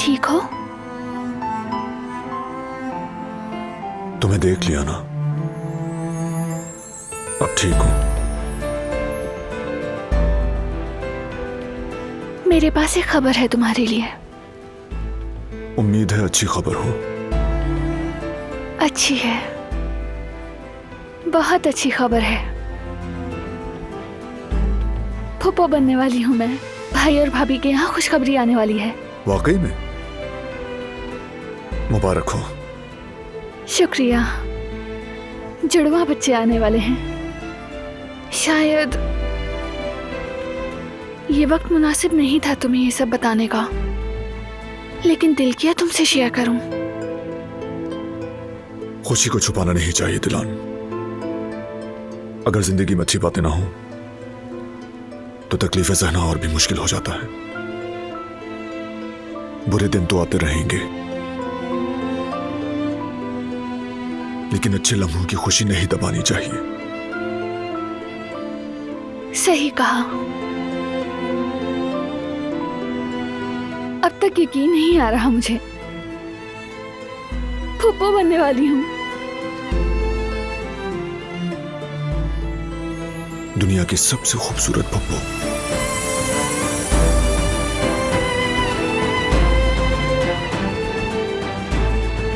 ठीक हो? तुम्हें देख लिया ना, अब ठीक हूं। मेरे पास एक खबर है तुम्हारे लिए। उम्मीद है अच्छी खबर हो। अच्छी है, बहुत अच्छी खबर है। फूफो बनने वाली हूँ मैं। भाई और भाभी के यहाँ खुशखबरी आने वाली है। वाकई में? मुबारक हो। शुक्रिया। जुड़वा बच्चे आने वाले हैं। शायद ये वक्त मुनासिब नहीं था तुम्हें ये सब बताने का, लेकिन दिल किया तुमसे शेयर करूं। खुशी को छुपाना नहीं चाहिए दिलान। अगर जिंदगी में अच्छी बातें ना हो तो तकलीफें सहना और भी मुश्किल हो जाता है। बुरे दिन तो आते रहेंगे, लेकिन अच्छे लम्हों की खुशी नहीं दबानी चाहिए। सही कहा। अब तक यकीन नहीं आ रहा मुझे, फूफो बनने वाली हूँ। दुनिया की सबसे खूबसूरत फूफो।